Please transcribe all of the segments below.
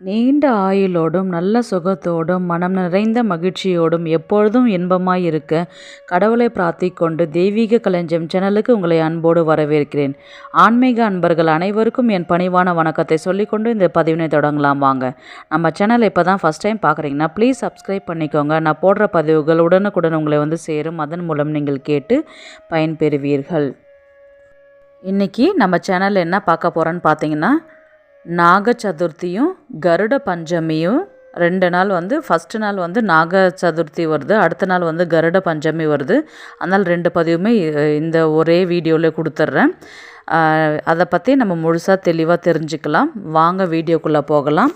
நீண்ட ஆயுளோடும் நல்ல சுகத்தோடும் மனம் நிறைந்த மகிழ்ச்சியோடும் எப்பொழுதும் இன்பமாய் இருக்க கடவுளை பிரார்த்திக்கொண்டு தெய்வீக களஞ்சியம் சேனலுக்கு உங்களை அன்போடு வரவேற்கிறேன். ஆன்மீக அன்பர்கள் அனைவருக்கும் என் பணிவான வணக்கத்தை சொல்லிக்கொண்டு இந்த பதிவினை தொடங்கலாம் வாங்க. நம்ம சேனல் இப்போ தான் ஃபஸ்ட் டைம் பார்க்குறீங்கன்னா ப்ளீஸ் சப்ஸ்கிரைப் பண்ணிக்கோங்க. நான் போடுற பதிவுகள் உடனுக்குடன் உங்களை சேரும். அதன் மூலம் நீங்கள் கேட்டு பயன்பெறுவீர்கள். இன்றைக்கி நம்ம சேனலில் என்ன பார்க்க போகிறோன்னு பார்த்தீங்கன்னா, நாக சதுர்த்தியும் கருட பஞ்சமியும் 2 நாள் ஃபஸ்ட்டு நாள் நாக சதுர்த்தி வருது, அடுத்த நாள் கருட பஞ்சமி வருது. அதனால் 2 பதிவுமே இந்த ஒரே வீடியோவில் கொடுத்துட்றேன். அதை பற்றி நம்ம முழுசாக தெளிவாக தெரிஞ்சுக்கலாம். வாங்க வீடியோக்குள்ளே போகலாம்.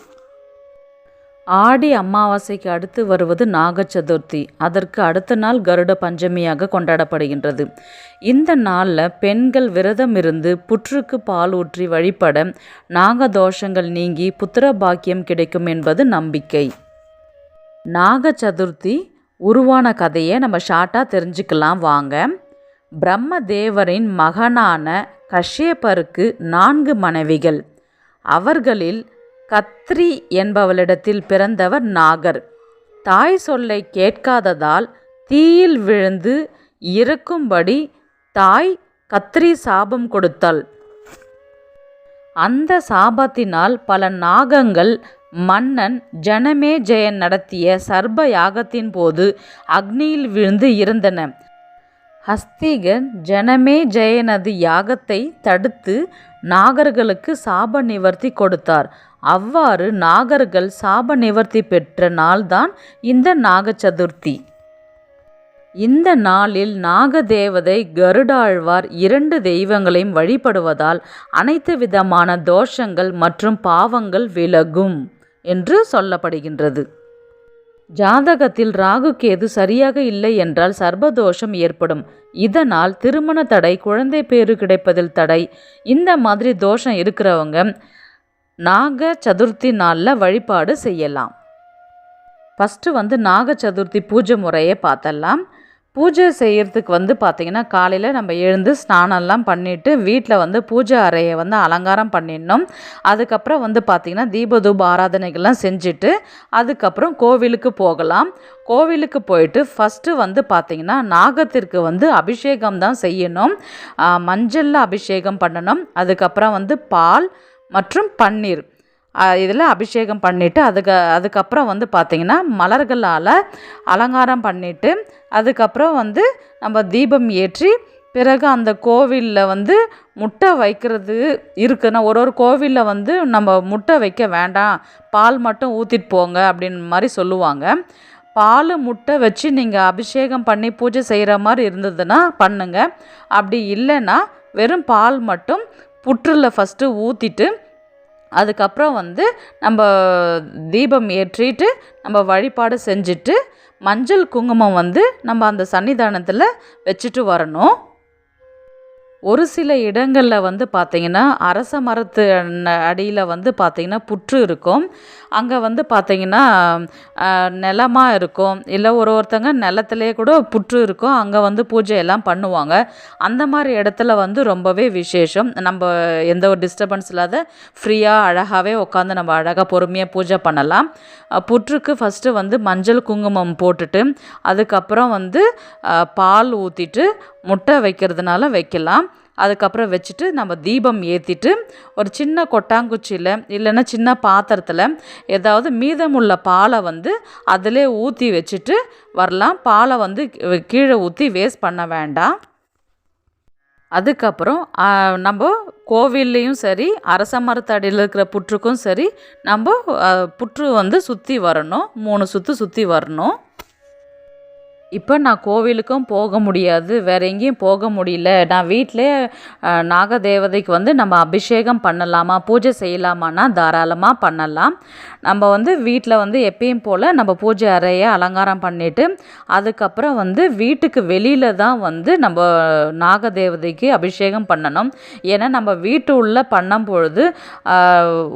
ஆடி அமாவாசைக்கு அடுத்து வருவது நாக சதுர்த்தி. அதற்கு அடுத்த நாள் கருட பஞ்சமியாக கொண்டாடப்படுகின்றது. இந்த நாளில் பெண்கள் விரதம் இருந்து புற்றுக்கு பால் ஊற்றி வழிபட நாகதோஷங்கள் நீங்கி புத்திர பாக்கியம் கிடைக்கும் என்பது நம்பிக்கை. நாக சதுர்த்தி உருவான கதையை நம்ம ஷார்ட்டாக தெரிஞ்சுக்கலாம் வாங்க. பிரம்மதேவரின் மகனான கஷ்யப்பருக்கு 4 மனைவிகள். அவர்களில் கத்ரி என்பவளிடத்தில் பிறந்தவர் நாகர். தாய் சொல்லை கேட்காததால் தீயில் விழுந்து இறக்கும்படி தாய் கத்ரி சாபம் கொடுத்தாள். அந்த சாபத்தினால் பல நாகங்கள் மன்னன் ஜனமேஜயன் நடத்திய சர்ப யாகத்தின் போது அக்னியில் விழுந்து இறந்தன. ஹஸ்திகன் ஜனமேஜயனது யாகத்தை தடுத்து நாகர்களுக்கு சாப நிவர்த்தி கொடுத்தார். அவ்வாறு நாகர்கள் சாப நிவர்த்தி பெற்ற நாள்தான் இந்த நாக சதுர்த்தி. இந்த நாளில் நாகதேவதை கருடாழ்வார் 2 தெய்வங்களையும் வழிபடுவதால் அனைத்து விதமான தோஷங்கள் மற்றும் பாவங்கள் விலகும் என்று சொல்லப்படுகின்றது. ஜாதகத்தில் ராகு கேது சரியாக இல்லை என்றால் சர்பதோஷம் ஏற்படும். இதனால் திருமண தடை, குழந்தை பேறு கிடைப்பதில் தடை, இந்த மாதிரி தோஷம் இருக்கிறவங்க நாக சதுர்த்தி நாளில் வழிபாடு செய்யலாம். ஃபஸ்ட்டு நாக சதுர்த்தி பூஜை முறையை பார்த்தலாம். பூஜை செய்கிறதுக்கு பார்த்திங்கன்னா காலையில் நம்ம எழுந்து ஸ்நானம்லாம் பண்ணிவிட்டு வீட்டில் பூஜை அறையை அலங்காரம் பண்ணிடணும். அதுக்கப்புறம் பார்த்திங்கன்னா தீபதூப ஆராதனைகள்லாம் செஞ்சுட்டு அதுக்கப்புறம் கோவிலுக்கு போகலாம். கோவிலுக்கு போயிட்டு ஃபஸ்ட்டு பார்த்திங்கன்னா நாகத்திற்கு அபிஷேகம் தான் செய்யணும். மஞ்சளில் அபிஷேகம் பண்ணணும். அதுக்கப்புறம் பால் மற்றும் பன்னீர் இதில் அபிஷேகம் பண்ணிவிட்டு அதுக்கப்புறம் பார்த்திங்கன்னா மலர்களால் அலங்காரம் பண்ணிவிட்டு அதுக்கப்புறம் நம்ம தீபம் ஏற்றி பிறகு அந்த கோவிலில் முட்டை வைக்கிறது இருக்குன்னா ஒரு கோவிலில் நம்ம முட்டை வைக்க வேண்டாம், பால் மட்டும் ஊற்றிட்டு போங்க அப்படின்னு மாதிரி சொல்லுவாங்க. பால் முட்டை வச்சு நீங்கள் அபிஷேகம் பண்ணி பூஜை செய்கிற மாதிரி இருந்ததுன்னா பண்ணுங்க. அப்படி இல்லைன்னா வெறும் பால் மட்டும் புற்றில் ஃபஸ்ட்டு ஊற்றிட்டு அதுக்கப்புறம் நம்ம தீபம் ஏற்றிட்டு நம்ம வழிபாடு செஞ்சுட்டு மஞ்சள் குங்குமம் நம்ம அந்த சன்னிதானத்தில் வச்சுட்டு வரணும். ஒரு சில இடங்களில் பார்த்திங்கன்னா அரச மரத்து அடியில் பார்த்திங்கன்னா புற்று இருக்கும். அங்கே பார்த்திங்கன்னா நிலமாக இருக்கும், இல்லை ஒருத்தங்க நிலத்திலே கூட புற்று இருக்கும். அங்கே பூஜையெல்லாம் பண்ணுவாங்க. அந்த மாதிரி இடத்துல ரொம்பவே விசேஷம். நம்ம எந்த ஒரு டிஸ்டர்பன்ஸ் இல்லாத ஃப்ரீயாக அழகாகவே உட்காந்து நம்ம அழகாக பொறுமையாக பூஜை பண்ணலாம். புற்றுக்கு ஃபஸ்ட்டு மஞ்சள் குங்குமம் போட்டுட்டு அதுக்கப்புறம் பால் ஊற்றிட்டு முட்டை வைக்கிறதுனால வைக்கலாம். அதுக்கப்புறம் வச்சுட்டு நம்ம தீபம் ஏற்றிட்டு ஒரு சின்ன கொட்டாங்குச்சியில் இல்லைன்னா சின்ன பாத்திரத்தில் ஏதாவது மீதமுள்ள பாலை அதிலே ஊற்றி வச்சுட்டு வரலாம். பாலை கீழே ஊற்றி வேஸ்ட் பண்ண வேண்டாம். அதுக்கப்புறம் நம்ம கோவில்லையும் சரி அரச மரத்தடியில் இருக்கிற புற்றுக்கும் சரி நம்ம புற்று சுற்றி வரணும். 3 சுற்று சுற்றி வரணும். இப்போ நான் கோவிலுக்கும் போக முடியாது, வேறு எங்கேயும் போக முடியல, நான் வீட்டிலே நாகதேவதைக்கு நம்ம அபிஷேகம் பண்ணலாமா, பூஜை செய்யலாமான்னா தாராளமாக பண்ணலாம். நம்ம வீட்டில் எப்பயும் போல் நம்ம பூஜை அறையை அலங்காரம் பண்ணிவிட்டு அதுக்கப்புறம் வீட்டுக்கு வெளியில் தான் நம்ம நாகதேவதைக்கு அபிஷேகம் பண்ணணும். ஏன்னா நம்ம வீட்டு உள்ளே பண்ணும் பொழுது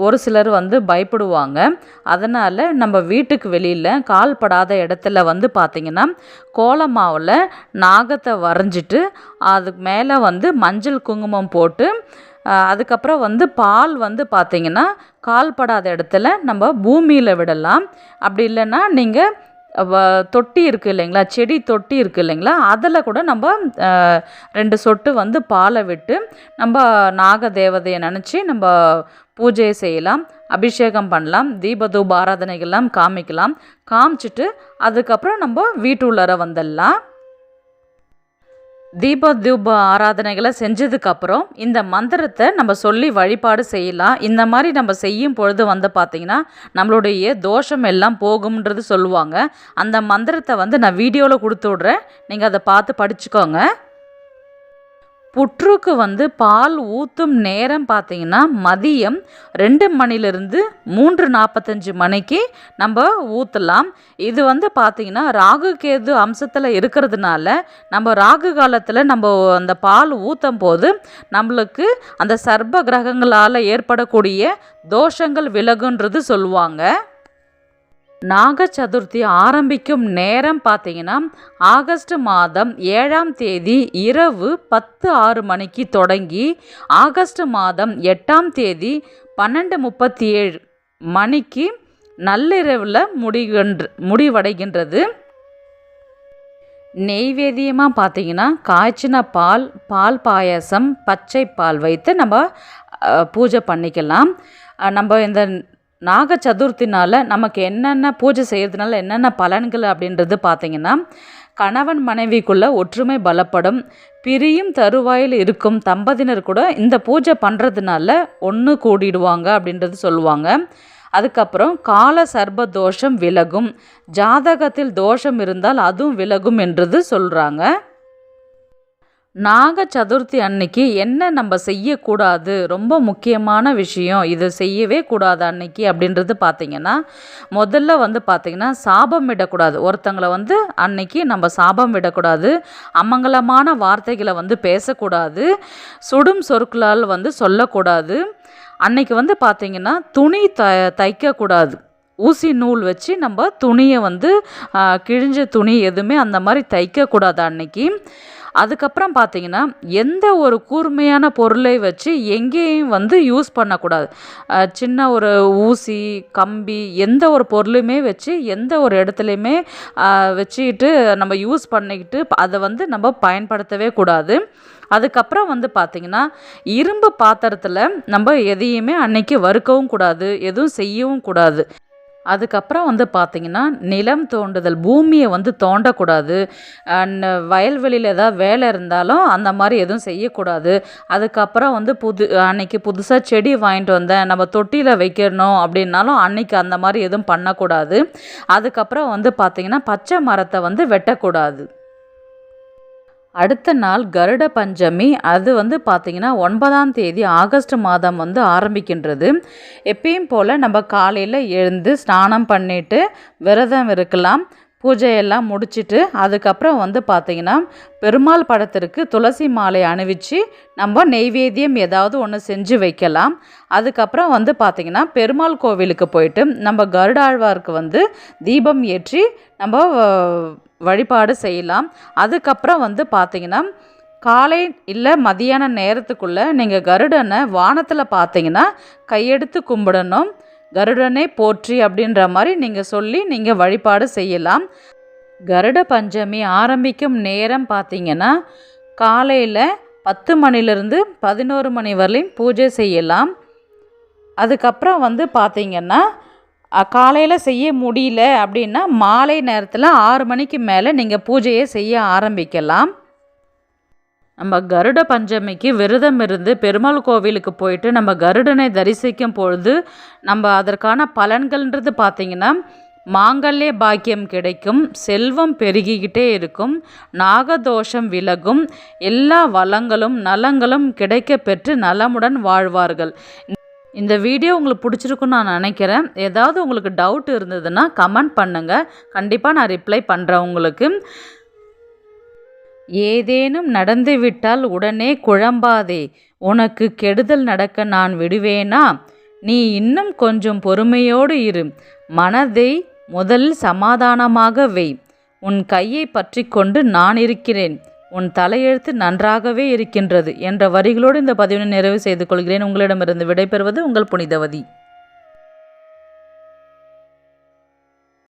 ஒரு சிலர் பயப்படுவாங்க. அதனால் நம்ம வீட்டுக்கு வெளியில் கால் படாத இடத்துல பார்த்திங்கன்னா கோலமாவில் நாகத்தை வரைஞ்சிட்டு அதுக்கு மேலே மஞ்சள் குங்குமம் போட்டு அதுக்கப்புறம் வந்து பால் வந்து பார்த்திங்கன்னா கால்படாத இடத்துல நம்ம பூமியில் விடலாம். அப்படி இல்லைன்னா நீங்கள் தொட்டி இருக்குது இல்லைங்களா, செடி தொட்டி இருக்குது இல்லைங்களா, அதில் கூட நம்ம 2 சொட்டு வந்து பாலை விட்டு நம்ம நாக தேவதையை நினச்சி நம்ம பூஜையை செய்யலாம், அபிஷேகம் பண்ணலாம், தீபதூப ஆராதனைகள்லாம் காமிக்கலாம். காமிச்சிட்டு அதுக்கப்புறம் நம்ம வீட்டு உள்ளார வந்துடலாம். தீப ஆராதனைகளை செஞ்சதுக்கப்புறம் இந்த மந்திரத்தை நம்ம சொல்லி வழிபாடு செய்யலாம். இந்த மாதிரி நம்ம செய்யும் பொழுது வந்து பார்த்திங்கன்னா நம்மளுடைய தோஷம் எல்லாம் போகும்ன்றது சொல்லுவாங்க. அந்த மந்திரத்தை வந்து நான் வீடியோவில் கொடுத்து விட்றேன், நீங்கள் அதை பார்த்து படிச்சுக்கோங்க. புற்றுக்கு வந்து பால் ஊற்றும் நேரம் பார்த்திங்கன்னா மதியம் 2 மணிலிருந்து 3:45 மணிக்கு நம்ம ஊற்றலாம். இது வந்து பார்த்திங்கன்னா ராகு கேது அம்சத்தில் இருக்கிறதுனால நம்ம ராகு காலத்தில் நம்ம அந்த பால் ஊற்றும் போது நம்மளுக்கு அந்த சர்ப்ப கிரகங்களால் ஏற்படக்கூடிய தோஷங்கள் விலகுன்றது சொல்லுவாங்க. நாக சதுர்த்தி ஆரம்பிக்கும் நேரம் பார்த்திங்கன்னா ஆகஸ்ட் மாதம் 7ஆம் தேதி இரவு 10:06 மணிக்கு தொடங்கி ஆகஸ்ட் மாதம் 8ஆம் தேதி 12:37 மணிக்கு நள்ளிரவில் முடிவடைகின்றது. நெய்வேத்தியமாக பார்த்திங்கன்னா காய்ச்சின பால், பால் பாயாசம், பச்சை பால் வைத்து நம்ம பூஜை பண்ணிக்கலாம். நம்ம இந்த நாக சதுர்த்தினால் நமக்கு என்னென்ன பூஜை செய்கிறதுனால என்னென்ன பலன்கள் அப்படின்றது பார்த்திங்கன்னா கணவன் மனைவிக்குள்ளே ஒற்றுமை பலப்படும். பிரியும் தருவாயில் இருக்கும் தம்பதியினர் கூட இந்த பூஜை பண்ணுறதுனால ஒன்று கூடிடுவாங்க அப்படின்றது சொல்லுவாங்க. அதுக்கப்புறம் கால சர்ப்ப தோஷம் விலகும், ஜாதகத்தில் தோஷம் இருந்தால் அதுவும் விலகும் என்றது சொல்கிறாங்க. நாக சதுர்த்தி அன்னைக்கு என்ன நம்ம செய்யக்கூடாது, ரொம்ப முக்கியமான விஷயம், இது செய்யவே கூடாது அன்னைக்கு அப்படின்றது பார்த்திங்கன்னா முதல்ல வந்து பார்த்திங்கன்னா சாபம் விடக்கூடாது. ஒருத்தங்களை வந்து அன்னைக்கு நம்ம சாபம் விடக்கூடாது, அமங்கலமான வார்த்தைகளை வந்து பேசக்கூடாது, சுடும் சொற்களால் வந்து சொல்லக்கூடாது. அன்னைக்கு வந்து பார்த்திங்கன்னா துணி தைக்கக்கூடாது. ஊசி நூல் வச்சு நம்ம துணியை வந்து கிழிஞ்ச துணி எதுவுமே அந்த மாதிரி தைக்கக்கூடாது அன்னைக்கு. அதுக்கப்புறம் பார்த்திங்கன்னா எந்த ஒரு கூர்மையான பொருளை வச்சு எங்கேயும் வந்து யூஸ் பண்ணக்கூடாது. சின்ன ஒரு ஊசி, கம்பி, எந்த ஒரு பொருளுமே வச்சு எந்த ஒரு இடத்துலையுமே வச்சுக்கிட்டு நம்ம யூஸ் பண்ணிக்கிட்டு அதை வந்து நம்ம பயன்படுத்தவே கூடாது. அதுக்கப்புறம் வந்து பார்த்திங்கன்னா இரும்பு பாத்திரத்தில் நம்ம எதையுமே அன்னைக்கு வறுக்கவும் கூடாது, எதுவும் செய்யவும் கூடாது. அதுக்கப்புறம் வந்து பார்த்திங்கன்னா நிலம் தோண்டுதல், பூமியை வந்து தோண்டக்கூடாது. வயல்வெளியில் ஏதாவது வேலை இருந்தாலும் அந்த மாதிரி எதுவும் செய்யக்கூடாது. அதுக்கப்புறம் வந்து அன்னைக்கு புதுசாக செடி வாங்கிட்டு வந்தேன் நம்ம தொட்டியில் வைக்கணும் அப்படின்னாலும் அன்னைக்கு அந்த மாதிரி எதுவும் பண்ணக்கூடாது. அதுக்கப்புறம் வந்து பார்த்திங்கன்னா பச்சை மரத்தை வந்து வெட்டக்கூடாது. அடுத்த நாள் கருட பஞ்சமி, அது வந்து பார்த்திங்கன்னா 9ஆம் தேதி ஆகஸ்ட் மாதம் வந்து ஆரம்பிக்கின்றது. எப்பயும் போல் நம்ம காலையில் எழுந்து ஸ்நானம் பண்ணிவிட்டு விரதம் இருக்கலாம். பூஜையெல்லாம் முடிச்சுட்டு அதுக்கப்புறம் வந்து பார்த்திங்கன்னா பெருமாள் படத்திற்கு துளசி மாலை அணிவிச்சு நம்ம நெய்வேத்தியம் ஏதாவது ஒன்று செஞ்சு வைக்கலாம். அதுக்கப்புறம் வந்து பார்த்திங்கன்னா பெருமாள் கோவிலுக்கு போயிட்டு நம்ம கருடாழ்வாருக்கு வந்து தீபம் ஏற்றி நம்ம வழிபாடு செய்யலாம். அதுக்கப்புறம் வந்து பார்த்திங்கன்னா காலை இல்லை மதியான நேரத்துக்குள்ளே நீங்கள் கருடனை வானத்தில் பார்த்தீங்கன்னா கையெடுத்து கும்பிடணும். கருடனை போற்றி அப்படின்ற மாதிரி நீங்கள் சொல்லி நீங்கள் வழிபாடு செய்யலாம். கருட பஞ்சமி ஆரம்பிக்கும் நேரம் பார்த்திங்கன்னா காலையில் 10 மணிலிருந்து 11 மணி வரலையும் பூஜை செய்யலாம். அதுக்கப்புறம் வந்து பார்த்திங்கன்னா காலையில் செய்ய முடியல அப்படின்னா மாலை நேரத்தில் 6 மணிக்கு மேலே நீங்கள் பூஜையை செய்ய ஆரம்பிக்கலாம். நம்ம கருட பஞ்சமிக்கு விரதம் இருந்து பெருமாள் கோவிலுக்கு போயிட்டு நம்ம கருடனை தரிசிக்கும் பொழுது நம்ம அதற்கான பலன்கள்ன்றது பார்த்திங்கன்னா மாங்கல்ய பாக்கியம் கிடைக்கும், செல்வம் பெருகிக்கிட்டே இருக்கும், நாகதோஷம் விலகும், எல்லா வளங்களும் நலங்களும் கிடைக்க பெற்று நலமுடன் வாழ்வார்கள். இந்த வீடியோ உங்களுக்கு பிடிச்சிருக்குன்னு நான் நினைக்கிறேன். ஏதாவது உங்களுக்கு டவுட் இருந்ததுன்னா கமெண்ட் பண்ணுங்கள், கண்டிப்பாக நான் ரிப்ளை பண்ணுறேன் உங்களுக்கு. ஏதேனும் நடந்துவிட்டால் உடனே குழம்பாதே, உனக்கு கெடுதல் நடக்க நான் விடுவேனா? நீ இன்னும் கொஞ்சம் பொறுமையோடு இரு, மனதை முதலில் சமாதானமாக வை, உன் கையை பற்றி கொண்டு நான் இருக்கிறேன், உன் தலையெழுத்து நன்றாகவே இருக்கின்றது என்ற வரிகளோடு இந்த பதிவினை நிறைவு செய்து கொள்கிறேன். உங்களிடமிருந்து விடைபெறுவது உங்கள் புனிதவதி.